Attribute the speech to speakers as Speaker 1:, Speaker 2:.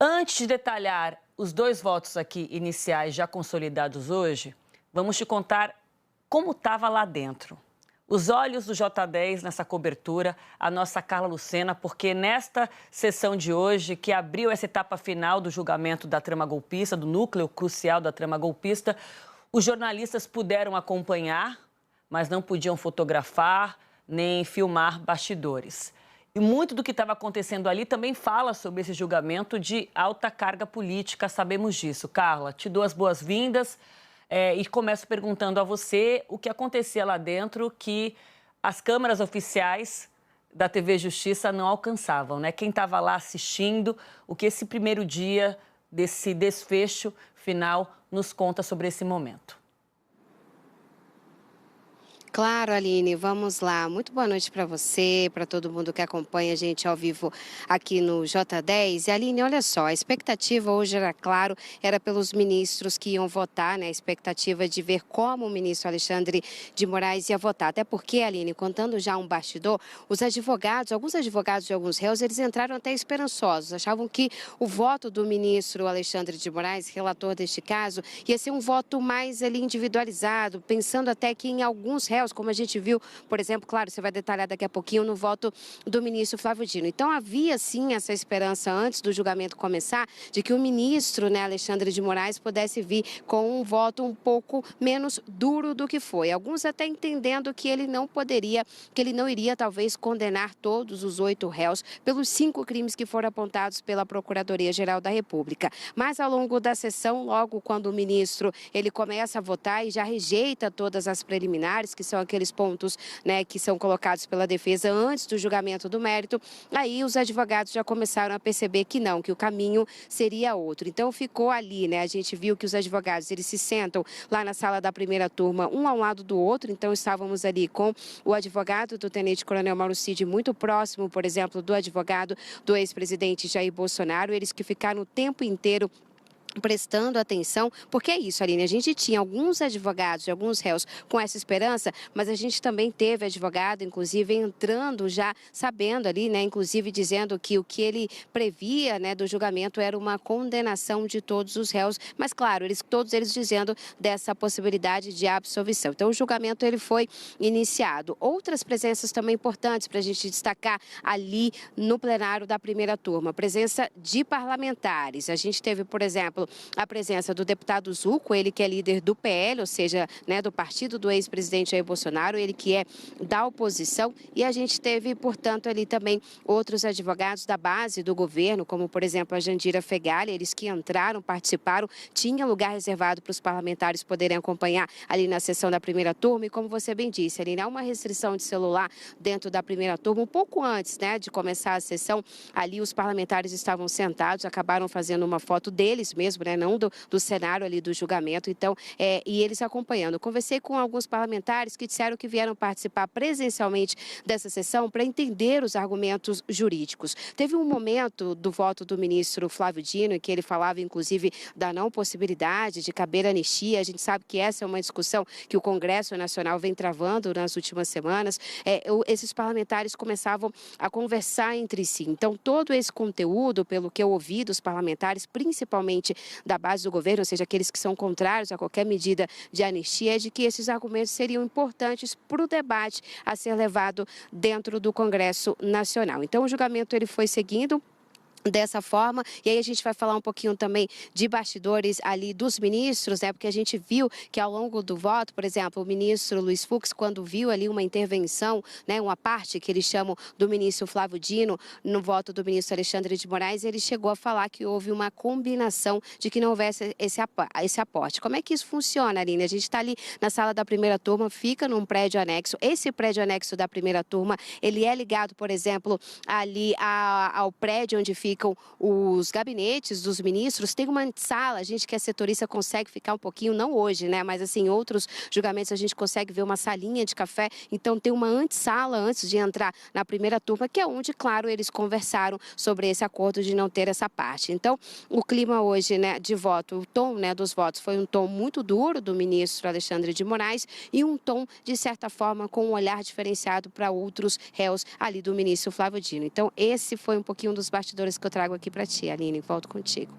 Speaker 1: Antes de detalhar os dois votos aqui iniciais já consolidados hoje, vamos te contar como estava lá dentro. Os olhos do J10 nessa cobertura, a nossa Carla Lucena, porque nesta sessão de hoje, que abriu essa etapa final do julgamento da trama golpista, do núcleo crucial da trama golpista, os jornalistas puderam acompanhar, mas não podiam fotografar nem filmar bastidores. E muito do que estava acontecendo ali também fala sobre esse julgamento de alta carga política, sabemos disso. Carla, te dou as boas-vindas e começo perguntando a você o que acontecia lá dentro que as câmeras oficiais da TV Justiça não alcançavam, né? Quem estava lá assistindo, o que esse primeiro dia desse desfecho final nos conta sobre esse momento.
Speaker 2: Claro, Aline, vamos lá. Muito boa noite para você, para todo mundo que acompanha a gente ao vivo aqui no J10. E, Aline, olha só, a expectativa hoje era, claro, era pelos ministros que iam votar, né? A expectativa de ver como o ministro Alexandre de Moraes ia votar. Até porque, Aline, contando já um bastidor, os advogados, alguns advogados de alguns réus, eles entraram até esperançosos. Achavam que o voto do ministro Alexandre de Moraes, relator deste caso, ia ser um voto mais ali individualizado, pensando até que em alguns réus, como a gente viu, por exemplo, claro, você vai detalhar daqui a pouquinho no voto do ministro Flávio Dino. Então, havia sim essa esperança antes do julgamento começar de que o ministro, né, Alexandre de Moraes, pudesse vir com um voto um pouco menos duro do que foi. Alguns até entendendo que ele não poderia, que ele não iria talvez condenar todos os 8 réus pelos 5 crimes que foram apontados pela Procuradoria-Geral da República. Mas ao longo da sessão, logo quando o ministro ele começa a votar e já rejeita todas as preliminares, que são aqueles pontos, né, que são colocados pela defesa antes do julgamento do mérito, aí os advogados já começaram a perceber que não, que o caminho seria outro. Então ficou ali, né? A gente viu que os advogados, eles se sentam lá na sala da primeira turma, um ao lado do outro, então estávamos ali com o advogado do tenente-coronel Mauro Cid muito próximo, por exemplo, do advogado do ex-presidente Jair Bolsonaro, eles que ficaram o tempo inteiro prestando atenção, porque é isso, Aline, a gente tinha alguns advogados de alguns réus com essa esperança, mas a gente também teve advogado, inclusive, entrando já sabendo ali, né, inclusive dizendo que o que ele previa, né, do julgamento era uma condenação de todos os réus, mas claro, todos eles dizendo dessa possibilidade de absolvição. Então, o julgamento ele foi iniciado. Outras presenças também importantes para a gente destacar ali no plenário da primeira turma, presença de parlamentares. A gente teve, por exemplo, a presença do deputado Zuco, ele que é líder do PL, ou seja, né, do partido do ex-presidente Jair Bolsonaro, ele que é da oposição, e a gente teve, portanto, ali também outros advogados da base do governo, como, por exemplo, a Jandira Fegali, eles que entraram, participaram, tinha lugar reservado para os parlamentares poderem acompanhar ali na sessão da primeira turma, e como você bem disse, ali há uma restrição de celular dentro da primeira turma, um pouco antes, né, de começar a sessão, ali os parlamentares estavam sentados, acabaram fazendo uma foto deles mesmo, né, não do cenário ali do julgamento, então, e eles acompanhando. Conversei com alguns parlamentares que disseram que vieram participar presencialmente dessa sessão para entender os argumentos jurídicos. Teve um momento do voto do ministro Flávio Dino em que ele falava, inclusive, da não possibilidade de caber anistia. A gente sabe que essa é uma discussão que o Congresso Nacional vem travando nas últimas semanas. Esses parlamentares começavam a conversar entre si. Então, todo esse conteúdo, pelo que eu ouvi dos parlamentares, principalmente da base do governo, ou seja, aqueles que são contrários a qualquer medida de anistia, é de que esses argumentos seriam importantes para o debate a ser levado dentro do Congresso Nacional. Então, o julgamento ele foi seguindo dessa forma, e aí a gente vai falar um pouquinho também de bastidores ali dos ministros, né, porque a gente viu que ao longo do voto, por exemplo, o ministro Luiz Fux, quando viu ali uma intervenção, né, uma parte que eles chamam do ministro Flávio Dino, no voto do ministro Alexandre de Moraes, ele chegou a falar que houve uma combinação de que não houvesse esse aporte. Como é que isso funciona, Aline? A gente está ali na sala da primeira turma, fica num prédio anexo, esse prédio anexo da primeira turma, ele é ligado, por exemplo, ali ao prédio onde ficam os gabinetes dos ministros, tem uma sala, a gente que é setorista consegue ficar um pouquinho, não hoje, né, mas assim, em outros julgamentos a gente consegue ver uma salinha de café, então tem uma antessala antes de entrar na primeira turma, que é onde, claro, eles conversaram sobre esse acordo de não ter essa parte. Então, o clima hoje, né, de voto, o tom, né, dos votos foi um tom muito duro do ministro Alexandre de Moraes e um tom, de certa forma, com um olhar diferenciado para outros réus ali do ministro Flávio Dino. Então, esse foi um pouquinho dos bastidores que eu trago aqui para ti, Aline. Volto contigo.